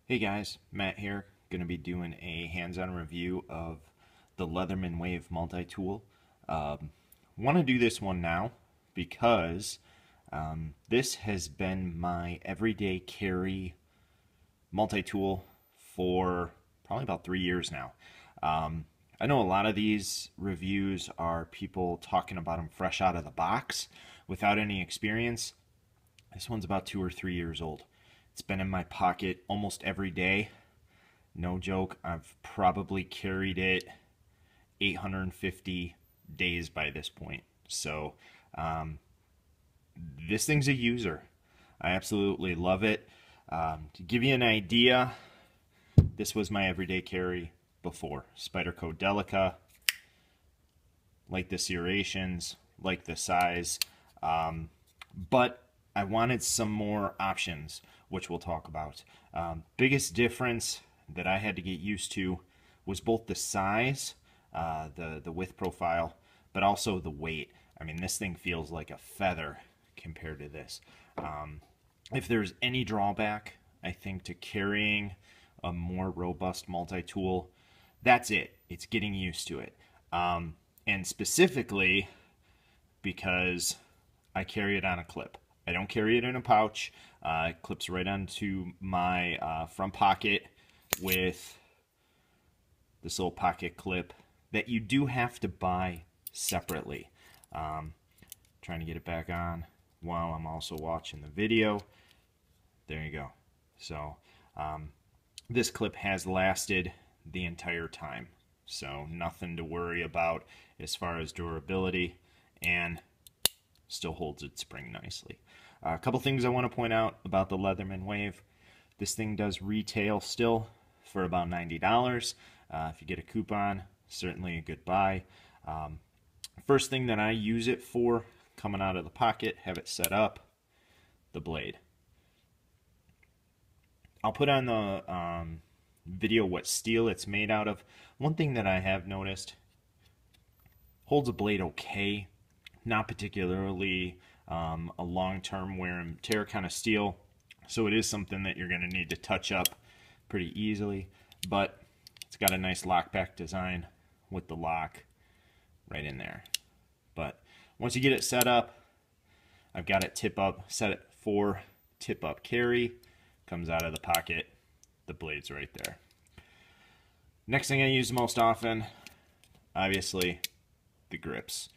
Hey guys, Matt here. Going to be doing a hands-on review of the Leatherman Wave multi-tool. Want to do this one now because this has been my everyday carry multi-tool for probably about 3 years now. I know a lot of these reviews are people talking about them fresh out of the box without any experience. This one's about 2 or 3 years old. It's been in my pocket almost every day. No joke, I've probably carried it 850 days by this point. So this thing's a user. I absolutely love it. To give you an idea, this was my everyday carry before. Spyderco Delica, like the serrations, like the size, but I wanted some more options, which we'll talk about. Biggest difference that I had to get used to was both the size, the width profile, but also the weight. I mean, this thing feels like a feather compared to this. If there's any drawback, I think, to carrying a more robust multi-tool, that's it. It's getting used to it. And specifically because I carry it on a clip. I don't carry it in a pouch. It clips right onto my front pocket with this little pocket clip that you do have to buy separately. Trying to get it back on while I'm also watching the video. There you go. So this clip has lasted the entire time. So nothing to worry about as far as durability, and still holds its spring nicely. A couple things I want to point out about the Leatherman Wave. This thing does retail still for about $90. If you get a coupon, certainly a good buy. First thing that I use it for, coming out of the pocket, have it set up, the blade. I'll put on the video what steel it's made out of. One thing that I have noticed, holds a blade okay, not particularly a long-term wear and tear kind of steel, so it is something that you're going to need to touch up pretty easily, but it's got a nice lockback design with the lock right in there. But once you get it set up, I've got it tip up, set it for tip up carry, comes out of the pocket, the blade's right there. Next thing I use most often, obviously, the grips.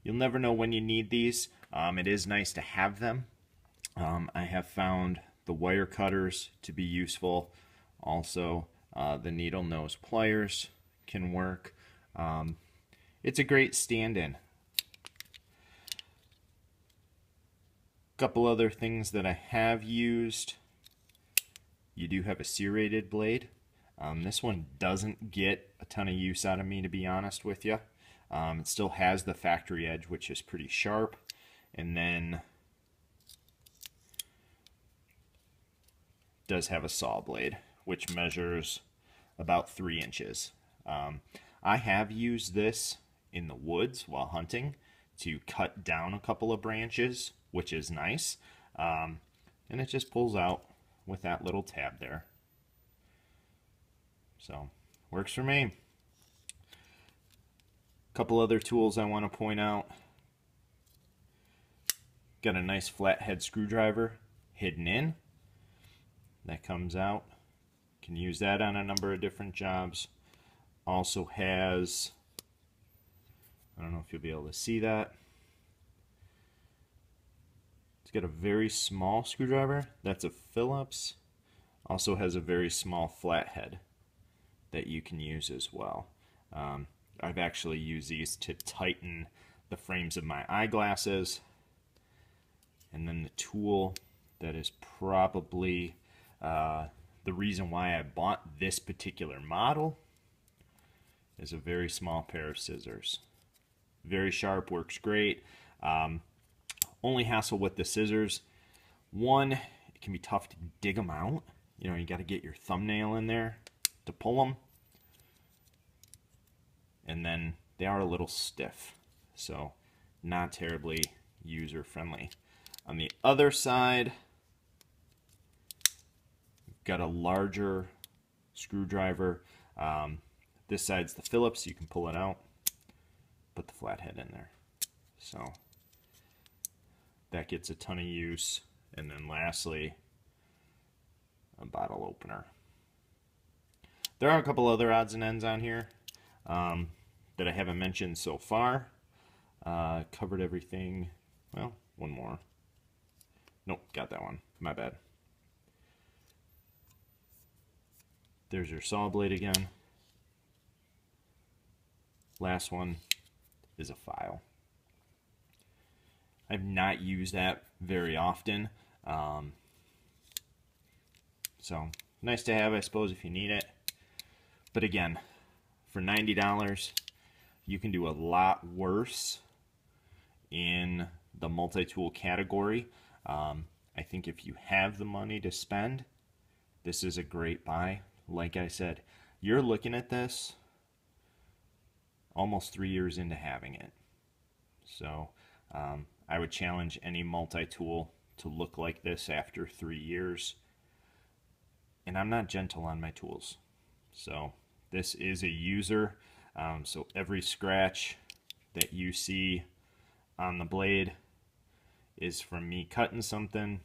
You'll never know when you need these. It is nice to have them. I have found the wire cutters to be useful. Also, the needle nose pliers can work. It's a great stand-in. Couple other things that I have used. You do have a serrated blade. This one doesn't get a ton of use out of me, to be honest with you. It still has the factory edge, which is pretty sharp, and then does have a saw blade, which measures about 3 inches. I have used this in the woods while hunting to cut down a couple of branches, which is nice, and it just pulls out with that little tab there. So, works for me. Couple other tools I want to point out. Got a nice flathead screwdriver hidden in. That comes out. Can use that on a number of different jobs. Also has, I don't know if you'll be able to see that. It's got a very small screwdriver. That's a Phillips. Also has a very small flathead that you can use as well. I've actually used these to tighten the frames of my eyeglasses. And then the tool that is probably the reason why I bought this particular model is a very small pair of scissors. Very sharp, works great. Only hassle with the scissors, one, it can be tough to dig them out. You know, you got to get your thumbnail in there to pull them. And then they are a little stiff, so not terribly user friendly. On the other side, got a larger screwdriver. This side's the Phillips, you can pull it out, put the flathead in there. So that gets a ton of use. And then lastly, a bottle opener. There are a couple other odds and ends on here that I haven't mentioned so far. Covered everything. Well, one more. Nope, got that one. My bad. There's your saw blade again. Last one is a file. I've not used that very often. So nice to have, I suppose, if you need it. But again, for $90, you can do a lot worse in the multi-tool category. I think if you have the money to spend, this is a great buy. Like I said, you're looking at this almost 3 years into having it. So I would challenge any multi-tool to look like this after 3 years. And I'm not gentle on my tools. So this is a user. So every scratch that you see on the blade is from me cutting something.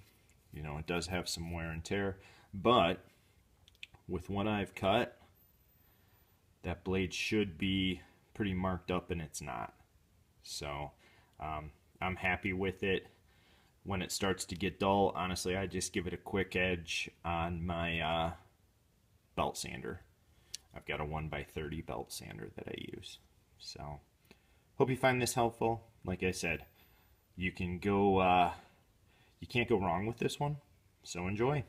You know, it does have some wear and tear, but with what I've cut, that blade should be pretty marked up, and it's not. So I'm happy with it. When it starts to get dull, honestly, I just give it a quick edge on my belt sander. I've got a 1x30 belt sander that I use. So hope you find this helpful. Like I said, you can't go wrong with this one. So enjoy.